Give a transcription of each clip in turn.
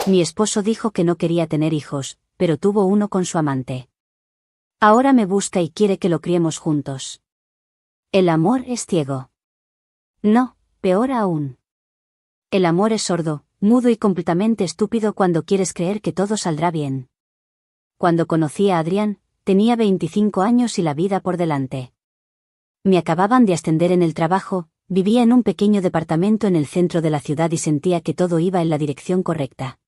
Mi esposo dijo que no quería tener hijos, pero tuvo uno con su amante. Ahora me busca y quiere que lo criemos juntos. El amor es ciego. No, peor aún. El amor es sordo, mudo y completamente estúpido cuando quieres creer que todo saldrá bien. Cuando conocí a Adrián, tenía 25 años y la vida por delante. Me acababan de ascender en el trabajo, vivía en un pequeño departamento en el centro de la ciudad y sentía que todo iba en la dirección correcta.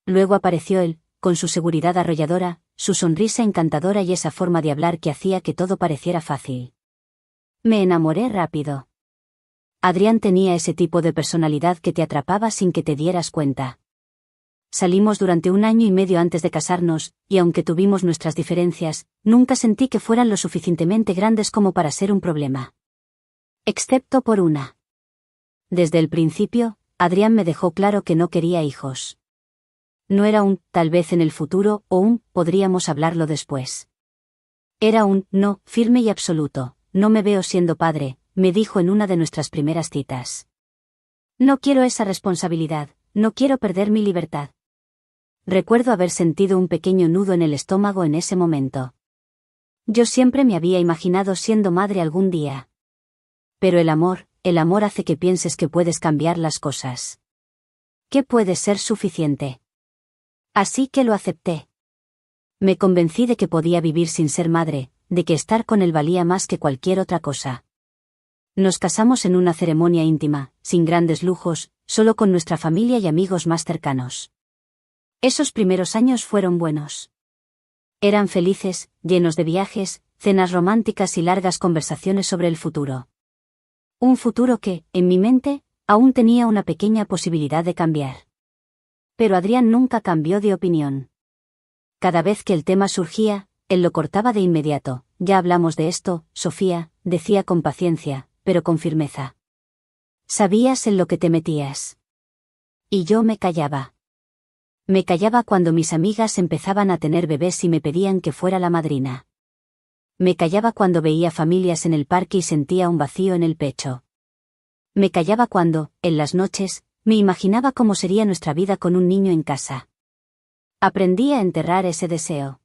Luego apareció él, con su seguridad arrolladora, su sonrisa encantadora y esa forma de hablar que hacía que todo pareciera fácil. Me enamoré rápido. Adrián tenía ese tipo de personalidad que te atrapaba sin que te dieras cuenta. Salimos durante 1 año y medio antes de casarnos, y aunque tuvimos nuestras diferencias, nunca sentí que fueran lo suficientemente grandes como para ser un problema. Excepto por una. Desde el principio, Adrián me dejó claro que no quería hijos. No era un, tal vez en el futuro, o un, podríamos hablarlo después. Era un, no, firme y absoluto, no me veo siendo padre, me dijo en una de nuestras primeras citas. No quiero esa responsabilidad, no quiero perder mi libertad. Recuerdo haber sentido un pequeño nudo en el estómago en ese momento. Yo siempre me había imaginado siendo madre algún día. Pero el amor hace que pienses que puedes cambiar las cosas. Que puede ser suficiente. Así que lo acepté. Me convencí de que podía vivir sin ser madre, de que estar con él valía más que cualquier otra cosa. Nos casamos en una ceremonia íntima, sin grandes lujos, solo con nuestra familia y amigos más cercanos. Esos primeros años fueron buenos. Eran felices, llenos de viajes, cenas románticas y largas conversaciones sobre el futuro. Un futuro que, en mi mente, aún tenía una pequeña posibilidad de cambiar. Pero Adrián nunca cambió de opinión. Cada vez que el tema surgía, él lo cortaba de inmediato. Ya hablamos de esto, Sofía, decía con paciencia, pero con firmeza. Sabías en lo que te metías. Y yo me callaba. Me callaba cuando mis amigas empezaban a tener bebés y me pedían que fuera la madrina. Me callaba cuando veía familias en el parque y sentía un vacío en el pecho. Me callaba cuando, en las noches, me imaginaba cómo sería nuestra vida con un niño en casa. Aprendí a enterrar ese deseo.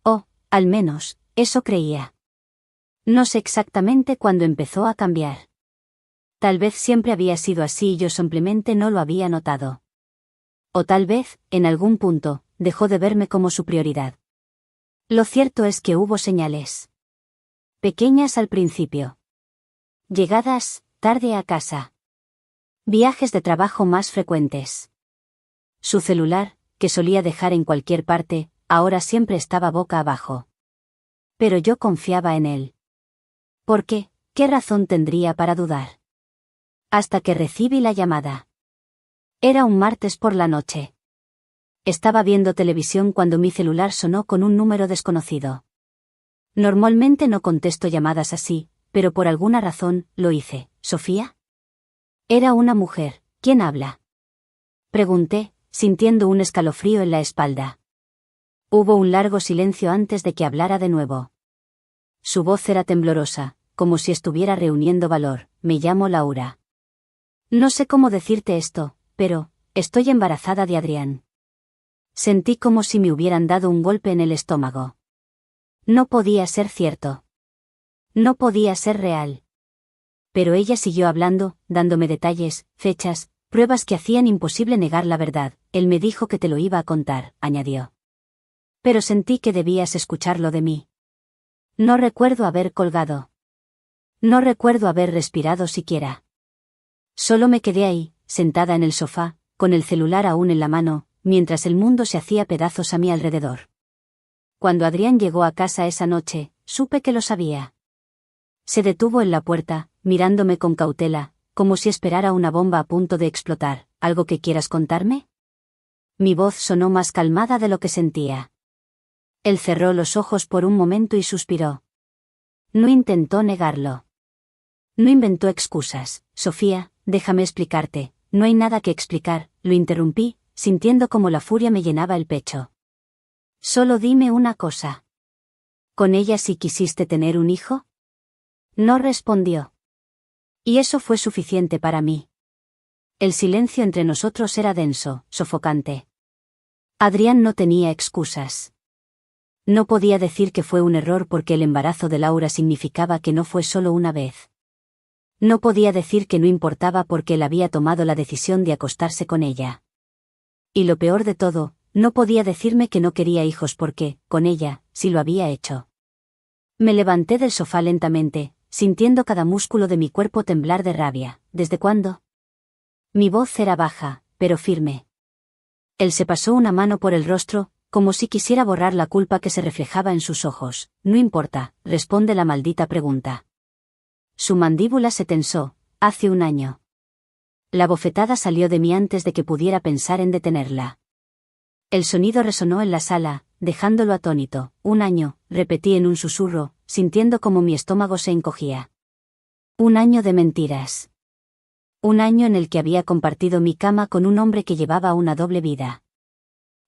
O, al menos, eso creía. No sé exactamente cuándo empezó a cambiar. Tal vez siempre había sido así y yo simplemente no lo había notado. O tal vez, en algún punto, dejó de verme como su prioridad. Lo cierto es que hubo señales. Pequeñas al principio. Llegadas, tarde a casa. Viajes de trabajo más frecuentes. Su celular, que solía dejar en cualquier parte, ahora siempre estaba boca abajo. Pero yo confiaba en él. ¿Por qué? ¿Qué razón tendría para dudar? Hasta que recibí la llamada. Era un martes por la noche. Estaba viendo televisión cuando mi celular sonó con un número desconocido. Normalmente no contesto llamadas así, pero por alguna razón, lo hice. ¿Sofía? Era una mujer. ¿Quién habla? Pregunté, sintiendo un escalofrío en la espalda. Hubo un largo silencio antes de que hablara de nuevo. Su voz era temblorosa, como si estuviera reuniendo valor. Me llamo Laura. No sé cómo decirte esto, pero, estoy embarazada de Adrián. Sentí como si me hubieran dado un golpe en el estómago. No podía ser cierto. No podía ser real. Pero ella siguió hablando, dándome detalles, fechas, pruebas que hacían imposible negar la verdad. Él me dijo que te lo iba a contar, añadió. Pero sentí que debías escucharlo de mí. No recuerdo haber colgado. No recuerdo haber respirado siquiera. Solo me quedé ahí, sentada en el sofá, con el celular aún en la mano, mientras el mundo se hacía pedazos a mi alrededor. Cuando Adrián llegó a casa esa noche, supe que lo sabía. Se detuvo en la puerta, mirándome con cautela, como si esperara una bomba a punto de explotar. ¿Algo que quieras contarme? Mi voz sonó más calmada de lo que sentía. Él cerró los ojos por un momento y suspiró. No intentó negarlo. No inventó excusas. Sofía, déjame explicarte. No hay nada que explicar, lo interrumpí, sintiendo como la furia me llenaba el pecho. Solo dime una cosa. ¿Con ella sí quisiste tener un hijo? No respondió. Y eso fue suficiente para mí. El silencio entre nosotros era denso, sofocante. Adrián no tenía excusas. No podía decir que fue un error porque el embarazo de Laura significaba que no fue solo una vez. No podía decir que no importaba porque él había tomado la decisión de acostarse con ella. Y lo peor de todo, no podía decirme que no quería hijos porque, con ella, sí lo había hecho. Me levanté del sofá lentamente, sintiendo cada músculo de mi cuerpo temblar de rabia. ¿Desde cuándo? Mi voz era baja, pero firme. Él se pasó una mano por el rostro, como si quisiera borrar la culpa que se reflejaba en sus ojos. No importa, responde la maldita pregunta. Su mandíbula se tensó. Hace un año. La bofetada salió de mí antes de que pudiera pensar en detenerla. El sonido resonó en la sala, dejándolo atónito. Un año, repetí en un susurro, sintiendo como mi estómago se encogía. Un año de mentiras. Un año en el que había compartido mi cama con un hombre que llevaba una doble vida.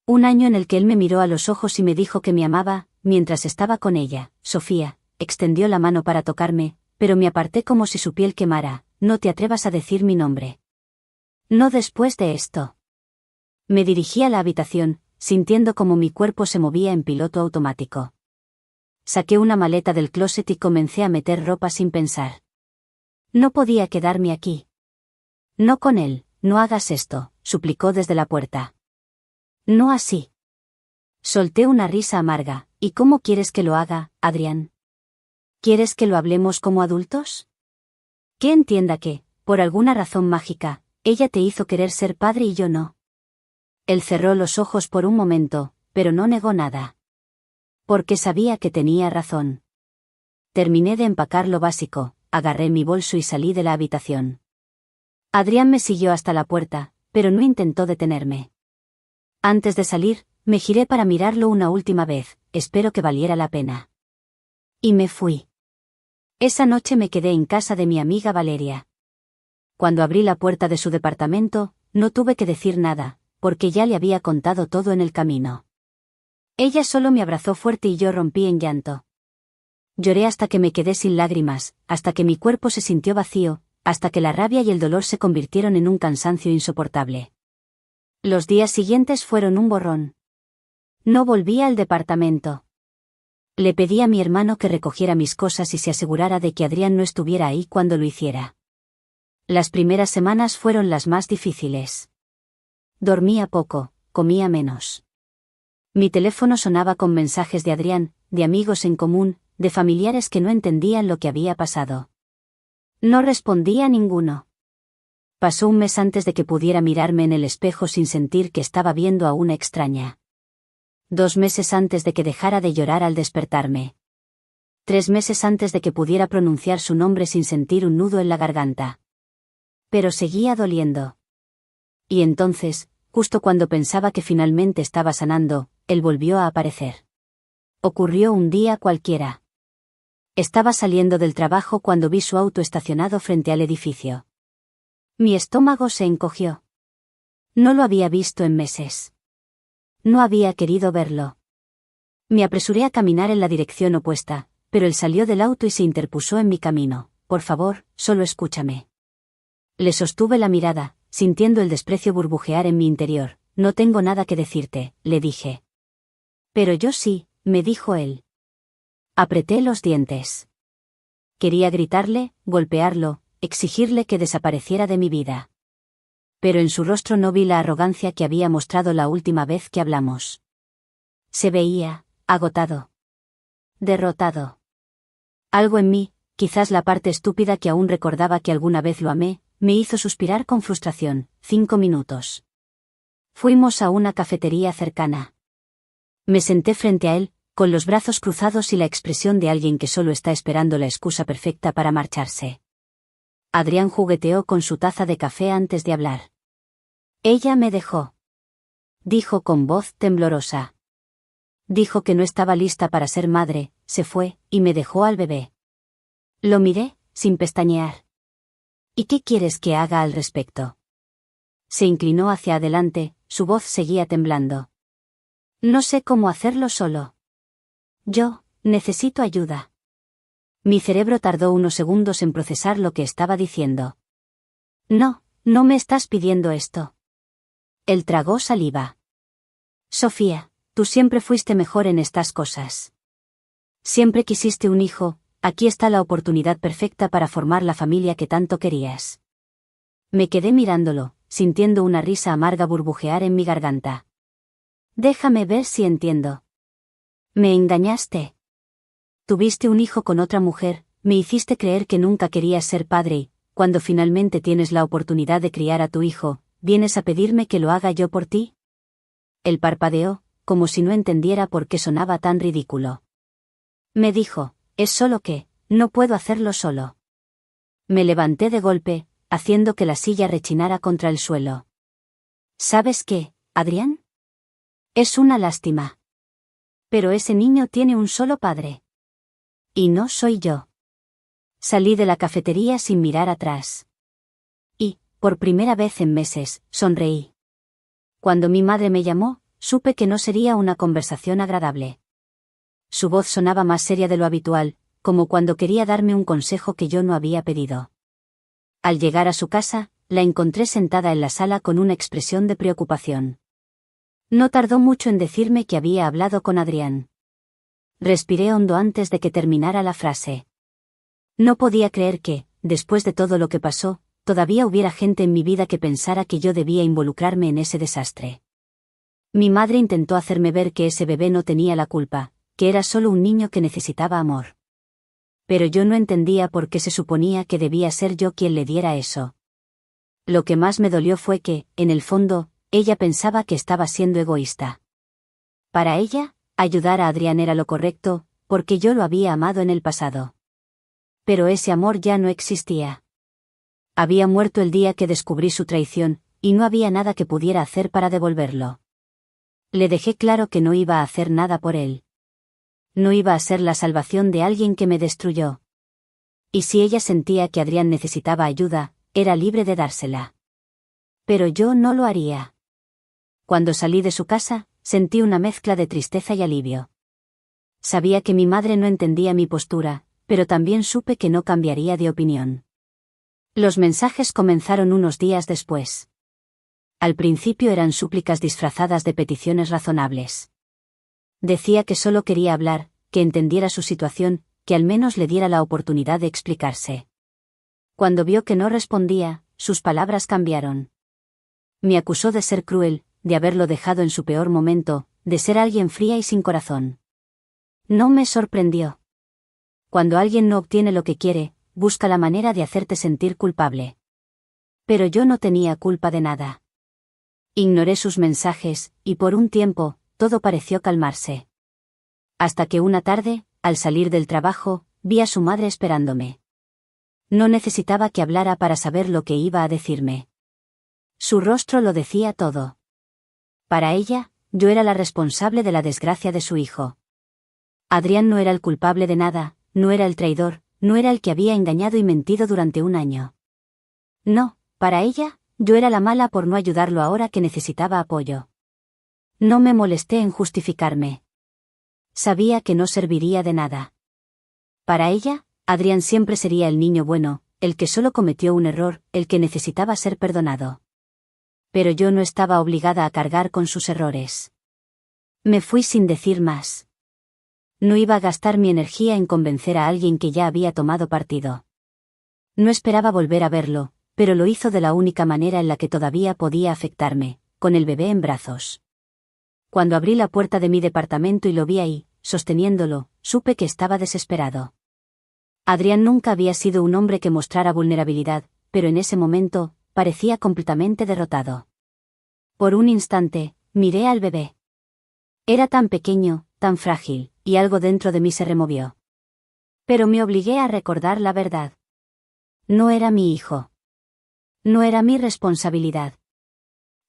Un año en el que él me miró a los ojos y me dijo que me amaba, mientras estaba con ella. Sofía, extendió la mano para tocarme, pero me aparté como si su piel quemara. No te atrevas a decir mi nombre. No después de esto. Me dirigí a la habitación, sintiendo como mi cuerpo se movía en piloto automático. Saqué una maleta del closet y comencé a meter ropa sin pensar. No podía quedarme aquí. No con él, no hagas esto, suplicó desde la puerta. No así. Solté una risa amarga. ¿Y cómo quieres que lo haga, Adrián? ¿Quieres que lo hablemos como adultos? Que entienda que, por alguna razón mágica, ella te hizo querer ser padre y yo no. Él cerró los ojos por un momento, pero no negó nada. Porque sabía que tenía razón. Terminé de empacar lo básico, agarré mi bolso y salí de la habitación. Adrián me siguió hasta la puerta, pero no intentó detenerme. Antes de salir, me giré para mirarlo una última vez, espero que valiera la pena. Y me fui. Esa noche me quedé en casa de mi amiga Valeria. Cuando abrí la puerta de su departamento, no tuve que decir nada, porque ya le había contado todo en el camino. Ella solo me abrazó fuerte y yo rompí en llanto. Lloré hasta que me quedé sin lágrimas, hasta que mi cuerpo se sintió vacío, hasta que la rabia y el dolor se convirtieron en un cansancio insoportable. Los días siguientes fueron un borrón. No volví al departamento. Le pedí a mi hermano que recogiera mis cosas y se asegurara de que Adrián no estuviera ahí cuando lo hiciera. Las primeras semanas fueron las más difíciles. Dormía poco, comía menos. Mi teléfono sonaba con mensajes de Adrián, de amigos en común, de familiares que no entendían lo que había pasado. No respondía a ninguno. Pasó un mes antes de que pudiera mirarme en el espejo sin sentir que estaba viendo a una extraña. 2 meses antes de que dejara de llorar al despertarme. 3 meses antes de que pudiera pronunciar su nombre sin sentir un nudo en la garganta. Pero seguía doliendo. Y entonces, justo cuando pensaba que finalmente estaba sanando, él volvió a aparecer. Ocurrió un día cualquiera. Estaba saliendo del trabajo cuando vi su auto estacionado frente al edificio. Mi estómago se encogió. No lo había visto en meses. No había querido verlo. Me apresuré a caminar en la dirección opuesta, pero él salió del auto y se interpuso en mi camino. Por favor, solo escúchame. Le sostuve la mirada, sintiendo el desprecio burbujear en mi interior. No tengo nada que decirte, le dije. Pero yo sí, me dijo él. Apreté los dientes. Quería gritarle, golpearlo, exigirle que desapareciera de mi vida. Pero en su rostro no vi la arrogancia que había mostrado la última vez que hablamos. Se veía, agotado. Derrotado. Algo en mí, quizás la parte estúpida que aún recordaba que alguna vez lo amé, me hizo suspirar con frustración. 5 minutos. Fuimos a una cafetería cercana. Me senté frente a él, con los brazos cruzados y la expresión de alguien que solo está esperando la excusa perfecta para marcharse. Adrián jugueteó con su taza de café antes de hablar. Ella me dejó. Dijo con voz temblorosa. Dijo que no estaba lista para ser madre, se fue, y me dejó al bebé. Lo miré, sin pestañear. ¿Y qué quieres que haga al respecto? Se inclinó hacia adelante, su voz seguía temblando. No sé cómo hacerlo solo. Yo, necesito ayuda. Mi cerebro tardó unos segundos en procesar lo que estaba diciendo. No, No me estás pidiendo esto. Él tragó saliva. Sofía, tú siempre fuiste mejor en estas cosas. Siempre quisiste un hijo, aquí está la oportunidad perfecta para formar la familia que tanto querías. Me quedé mirándolo, sintiendo una risa amarga burbujear en mi garganta. Déjame ver si entiendo. Me engañaste. Tuviste un hijo con otra mujer, me hiciste creer que nunca querías ser padre y, cuando finalmente tienes la oportunidad de criar a tu hijo, ¿vienes a pedirme que lo haga yo por ti? Él parpadeó, como si no entendiera por qué sonaba tan ridículo. Me dijo, es solo que, no puedo hacerlo solo. Me levanté de golpe, haciendo que la silla rechinara contra el suelo. ¿Sabes qué, Adrián? Es una lástima. Pero ese niño tiene un solo padre. Y no soy yo. Salí de la cafetería sin mirar atrás. Y, por primera vez en meses, sonreí. Cuando mi madre me llamó, supe que no sería una conversación agradable. Su voz sonaba más seria de lo habitual, como cuando quería darme un consejo que yo no había pedido. Al llegar a su casa, la encontré sentada en la sala con una expresión de preocupación. No tardó mucho en decirme que había hablado con Adrián. Respiré hondo antes de que terminara la frase. No podía creer que, después de todo lo que pasó, todavía hubiera gente en mi vida que pensara que yo debía involucrarme en ese desastre. Mi madre intentó hacerme ver que ese bebé no tenía la culpa, que era solo un niño que necesitaba amor. Pero yo no entendía por qué se suponía que debía ser yo quien le diera eso. Lo que más me dolió fue que, en el fondo, ella pensaba que estaba siendo egoísta. Para ella, ayudar a Adrián era lo correcto, porque yo lo había amado en el pasado. Pero ese amor ya no existía. Había muerto el día que descubrí su traición, y no había nada que pudiera hacer para devolverlo. Le dejé claro que no iba a hacer nada por él. No iba a ser la salvación de alguien que me destruyó. Y si ella sentía que Adrián necesitaba ayuda, era libre de dársela. Pero yo no lo haría. Cuando salí de su casa, sentí una mezcla de tristeza y alivio. Sabía que mi madre no entendía mi postura, pero también supe que no cambiaría de opinión. Los mensajes comenzaron unos días después. Al principio eran súplicas disfrazadas de peticiones razonables. Decía que solo quería hablar, que entendiera su situación, que al menos le diera la oportunidad de explicarse. Cuando vio que no respondía, sus palabras cambiaron. Me acusó de ser cruel, de haberlo dejado en su peor momento, de ser alguien fría y sin corazón. No me sorprendió. Cuando alguien no obtiene lo que quiere, busca la manera de hacerte sentir culpable. Pero yo no tenía culpa de nada. Ignoré sus mensajes, y por un tiempo, todo pareció calmarse. Hasta que una tarde, al salir del trabajo, vi a su madre esperándome. No necesitaba que hablara para saber lo que iba a decirme. Su rostro lo decía todo. Para ella, yo era la responsable de la desgracia de su hijo. Adrián no era el culpable de nada, no era el traidor, no era el que había engañado y mentido durante un año. No, para ella, yo era la mala por no ayudarlo ahora que necesitaba apoyo. No me molesté en justificarme. Sabía que no serviría de nada. Para ella, Adrián siempre sería el niño bueno, el que solo cometió un error, el que necesitaba ser perdonado. Pero yo no estaba obligada a cargar con sus errores. Me fui sin decir más. No iba a gastar mi energía en convencer a alguien que ya había tomado partido. No esperaba volver a verlo, pero lo hizo de la única manera en la que todavía podía afectarme, con el bebé en brazos. Cuando abrí la puerta de mi departamento y lo vi ahí, sosteniéndolo, supe que estaba desesperado. Adrián nunca había sido un hombre que mostrara vulnerabilidad, pero en ese momento, parecía completamente derrotado. Por un instante, miré al bebé. Era tan pequeño, tan frágil, y algo dentro de mí se removió. Pero me obligué a recordar la verdad. No era mi hijo. No era mi responsabilidad.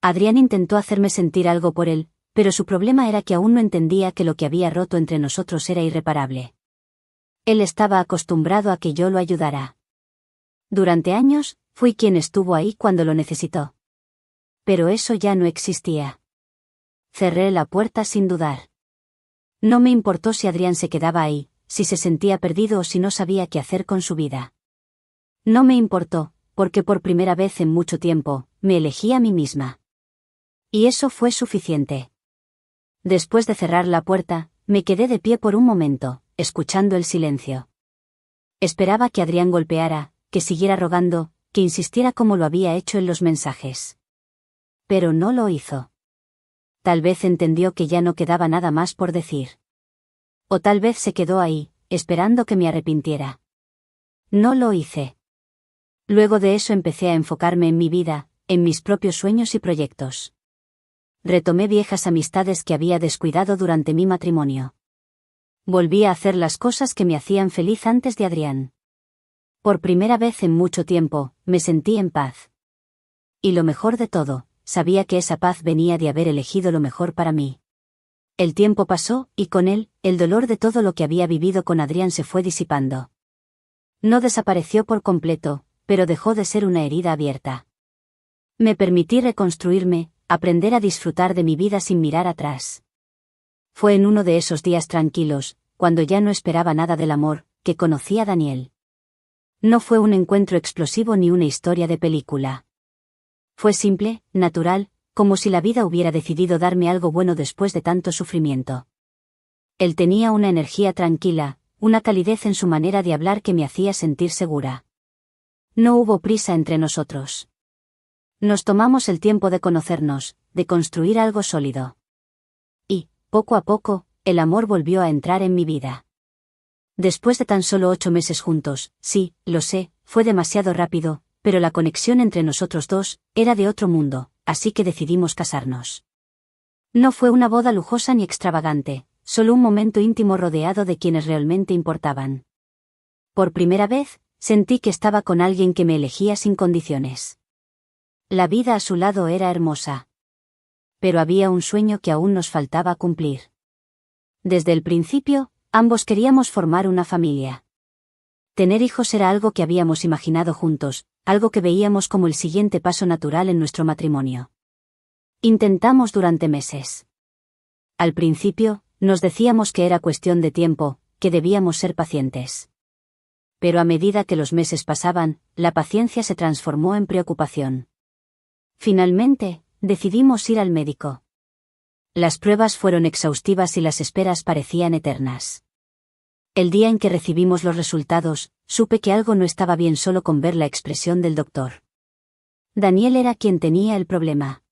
Adrián intentó hacerme sentir algo por él, pero su problema era que aún no entendía que lo que había roto entre nosotros era irreparable. Él estaba acostumbrado a que yo lo ayudara. Durante años, fui quien estuvo ahí cuando lo necesitó. Pero eso ya no existía. Cerré la puerta sin dudar. No me importó si Adrián se quedaba ahí, si se sentía perdido o si no sabía qué hacer con su vida. No me importó, porque por primera vez en mucho tiempo, me elegí a mí misma. Y eso fue suficiente. Después de cerrar la puerta, me quedé de pie por un momento, escuchando el silencio. Esperaba que Adrián golpeara, que siguiera rogando, que insistiera como lo había hecho en los mensajes. Pero no lo hizo. Tal vez entendió que ya no quedaba nada más por decir. O tal vez se quedó ahí, esperando que me arrepintiera. No lo hice. Luego de eso empecé a enfocarme en mi vida, en mis propios sueños y proyectos. Retomé viejas amistades que había descuidado durante mi matrimonio. Volví a hacer las cosas que me hacían feliz antes de Adrián. Por primera vez en mucho tiempo, me sentí en paz. Y lo mejor de todo, sabía que esa paz venía de haber elegido lo mejor para mí. El tiempo pasó, y con él, el dolor de todo lo que había vivido con Adrián se fue disipando. No desapareció por completo, pero dejó de ser una herida abierta. Me permití reconstruirme, aprender a disfrutar de mi vida sin mirar atrás. Fue en uno de esos días tranquilos, cuando ya no esperaba nada del amor, que conocí a Daniel. No fue un encuentro explosivo ni una historia de película. Fue simple, natural, como si la vida hubiera decidido darme algo bueno después de tanto sufrimiento. Él tenía una energía tranquila, una calidez en su manera de hablar que me hacía sentir segura. No hubo prisa entre nosotros. Nos tomamos el tiempo de conocernos, de construir algo sólido. Y, poco a poco, el amor volvió a entrar en mi vida. Después de tan solo 8 meses juntos, sí, lo sé, fue demasiado rápido, pero la conexión entre nosotros dos era de otro mundo, así que decidimos casarnos. No fue una boda lujosa ni extravagante, solo un momento íntimo rodeado de quienes realmente importaban. Por primera vez, sentí que estaba con alguien que me elegía sin condiciones. La vida a su lado era hermosa. Pero había un sueño que aún nos faltaba cumplir. Desde el principio, ambos queríamos formar una familia. Tener hijos era algo que habíamos imaginado juntos, algo que veíamos como el siguiente paso natural en nuestro matrimonio. Intentamos durante meses. Al principio, nos decíamos que era cuestión de tiempo, que debíamos ser pacientes. Pero a medida que los meses pasaban, la paciencia se transformó en preocupación. Finalmente, decidimos ir al médico. Las pruebas fueron exhaustivas y las esperas parecían eternas. El día en que recibimos los resultados, supe que algo no estaba bien solo con ver la expresión del doctor. Daniel era quien tenía el problema.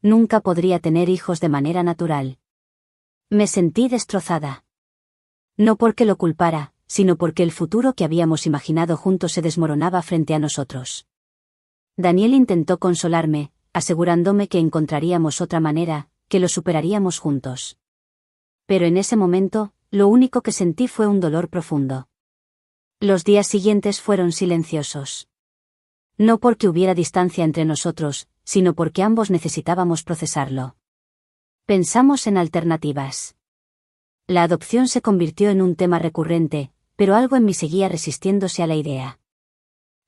Nunca podría tener hijos de manera natural. Me sentí destrozada. No porque lo culpara, sino porque el futuro que habíamos imaginado juntos se desmoronaba frente a nosotros. Daniel intentó consolarme, asegurándome que encontraríamos otra manera, que lo superaríamos juntos. Pero en ese momento, lo único que sentí fue un dolor profundo. Los días siguientes fueron silenciosos. No porque hubiera distancia entre nosotros, sino porque ambos necesitábamos procesarlo. Pensamos en alternativas. La adopción se convirtió en un tema recurrente, pero algo en mí seguía resistiéndose a la idea.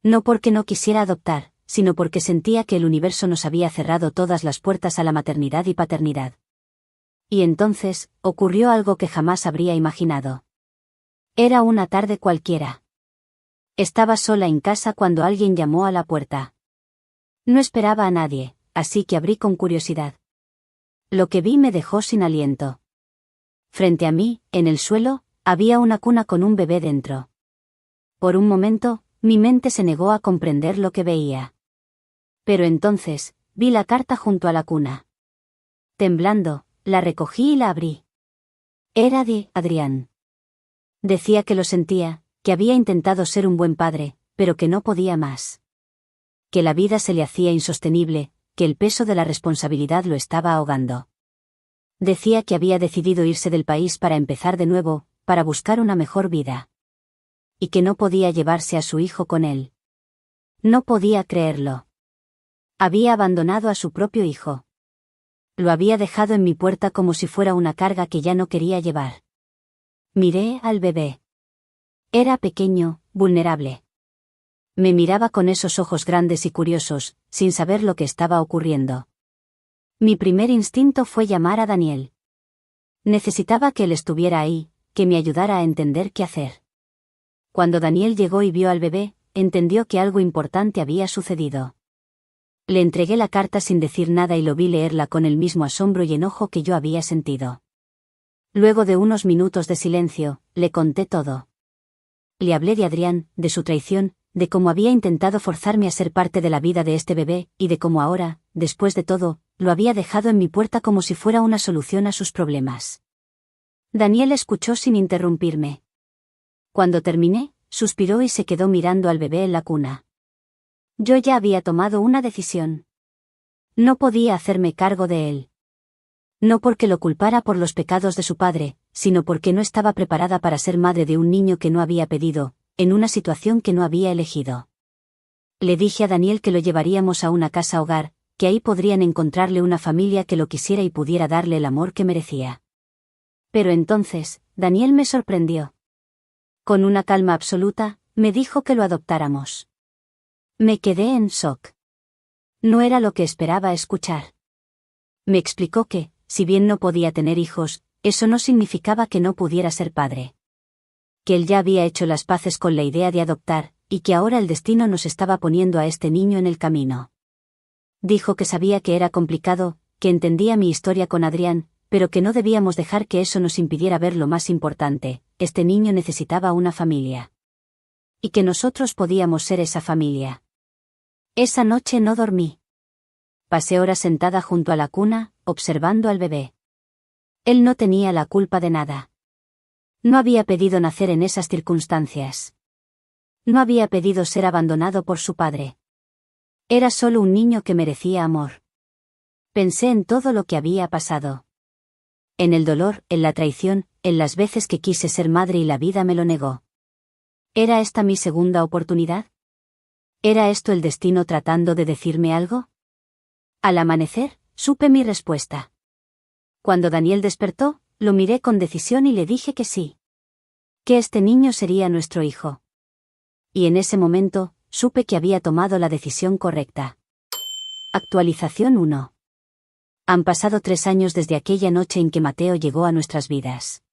No porque no quisiera adoptar, sino porque sentía que el universo nos había cerrado todas las puertas a la maternidad y paternidad. Y entonces, ocurrió algo que jamás habría imaginado. Era una tarde cualquiera. Estaba sola en casa cuando alguien llamó a la puerta. No esperaba a nadie, así que abrí con curiosidad. Lo que vi me dejó sin aliento. Frente a mí, en el suelo, había una cuna con un bebé dentro. Por un momento, mi mente se negó a comprender lo que veía. Pero entonces, vi la carta junto a la cuna. Temblando, la recogí y la abrí. Era de Adrián. Decía que lo sentía, que había intentado ser un buen padre, pero que no podía más. Que la vida se le hacía insostenible, que el peso de la responsabilidad lo estaba ahogando. Decía que había decidido irse del país para empezar de nuevo, para buscar una mejor vida. Y que no podía llevarse a su hijo con él. No podía creerlo. Había abandonado a su propio hijo. Lo había dejado en mi puerta como si fuera una carga que ya no quería llevar. Miré al bebé. Era pequeño, vulnerable. Me miraba con esos ojos grandes y curiosos, sin saber lo que estaba ocurriendo. Mi primer instinto fue llamar a Daniel. Necesitaba que él estuviera ahí, que me ayudara a entender qué hacer. Cuando Daniel llegó y vio al bebé, entendió que algo importante había sucedido. Le entregué la carta sin decir nada y lo vi leerla con el mismo asombro y enojo que yo había sentido. Luego de unos minutos de silencio, le conté todo. Le hablé de Adrián, de su traición, de cómo había intentado forzarme a ser parte de la vida de este bebé, y de cómo ahora, después de todo, lo había dejado en mi puerta como si fuera una solución a sus problemas. Daniel escuchó sin interrumpirme. Cuando terminé, suspiró y se quedó mirando al bebé en la cuna. Yo ya había tomado una decisión. No podía hacerme cargo de él. No porque lo culpara por los pecados de su padre, sino porque no estaba preparada para ser madre de un niño que no había pedido, en una situación que no había elegido. Le dije a Daniel que lo llevaríamos a una casa hogar, que ahí podrían encontrarle una familia que lo quisiera y pudiera darle el amor que merecía. Pero entonces, Daniel me sorprendió. Con una calma absoluta, me dijo que lo adoptáramos. Me quedé en shock. No era lo que esperaba escuchar. Me explicó que, si bien no podía tener hijos, eso no significaba que no pudiera ser padre. Que él ya había hecho las paces con la idea de adoptar, y que ahora el destino nos estaba poniendo a este niño en el camino. Dijo que sabía que era complicado, que entendía mi historia con Adrián, pero que no debíamos dejar que eso nos impidiera ver lo más importante: este niño necesitaba una familia. Y que nosotros podíamos ser esa familia. Esa noche no dormí. Pasé horas sentada junto a la cuna, observando al bebé. Él no tenía la culpa de nada. No había pedido nacer en esas circunstancias. No había pedido ser abandonado por su padre. Era solo un niño que merecía amor. Pensé en todo lo que había pasado. En el dolor, en la traición, en las veces que quise ser madre y la vida me lo negó. ¿Era esta mi segunda oportunidad? ¿Era esto el destino tratando de decirme algo? Al amanecer, supe mi respuesta. Cuando Daniel despertó, lo miré con decisión y le dije que sí. Que este niño sería nuestro hijo. Y en ese momento, supe que había tomado la decisión correcta. Actualización 1. Han pasado 3 años desde aquella noche en que Mateo llegó a nuestras vidas.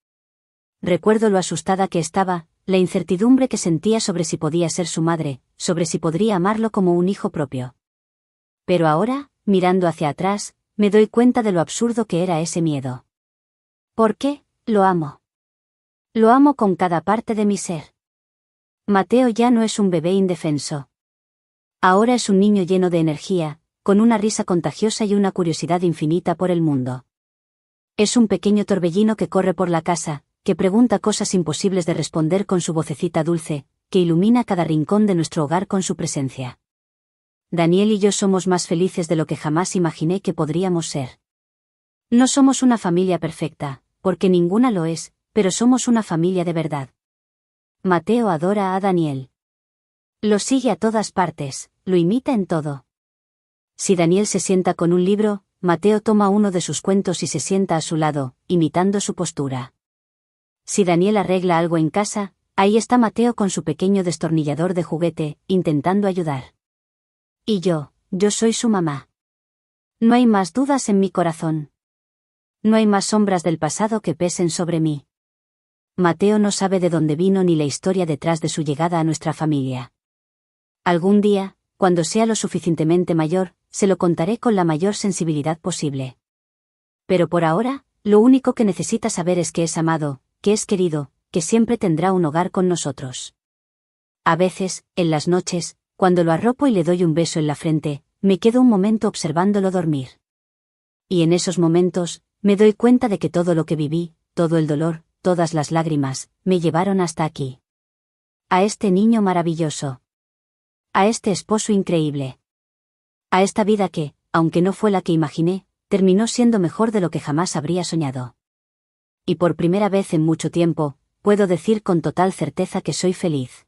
Recuerdo lo asustada que estaba, la incertidumbre que sentía sobre si podía ser su madre, sobre si podría amarlo como un hijo propio. Pero ahora, mirando hacia atrás, me doy cuenta de lo absurdo que era ese miedo. ¿Por qué? Lo amo. Lo amo con cada parte de mi ser. Mateo ya no es un bebé indefenso. Ahora es un niño lleno de energía, con una risa contagiosa y una curiosidad infinita por el mundo. Es un pequeño torbellino que corre por la casa, que pregunta cosas imposibles de responder con su vocecita dulce, que ilumina cada rincón de nuestro hogar con su presencia. Daniel y yo somos más felices de lo que jamás imaginé que podríamos ser. No somos una familia perfecta, porque ninguna lo es, pero somos una familia de verdad. Mateo adora a Daniel. Lo sigue a todas partes, lo imita en todo. Si Daniel se sienta con un libro, Mateo toma uno de sus cuentos y se sienta a su lado, imitando su postura. Si Daniel arregla algo en casa, ahí está Mateo con su pequeño destornillador de juguete, intentando ayudar. Y yo soy su mamá. No hay más dudas en mi corazón. No hay más sombras del pasado que pesen sobre mí. Mateo no sabe de dónde vino ni la historia detrás de su llegada a nuestra familia. Algún día, cuando sea lo suficientemente mayor, se lo contaré con la mayor sensibilidad posible. Pero por ahora, lo único que necesita saber es que es amado, que es querido, que siempre tendrá un hogar con nosotros. A veces, en las noches, cuando lo arropo y le doy un beso en la frente, me quedo un momento observándolo dormir. Y en esos momentos, me doy cuenta de que todo lo que viví, todo el dolor, todas las lágrimas, me llevaron hasta aquí. A este niño maravilloso. A este esposo increíble. A esta vida que, aunque no fue la que imaginé, terminó siendo mejor de lo que jamás habría soñado. Y por primera vez en mucho tiempo, puedo decir con total certeza que soy feliz.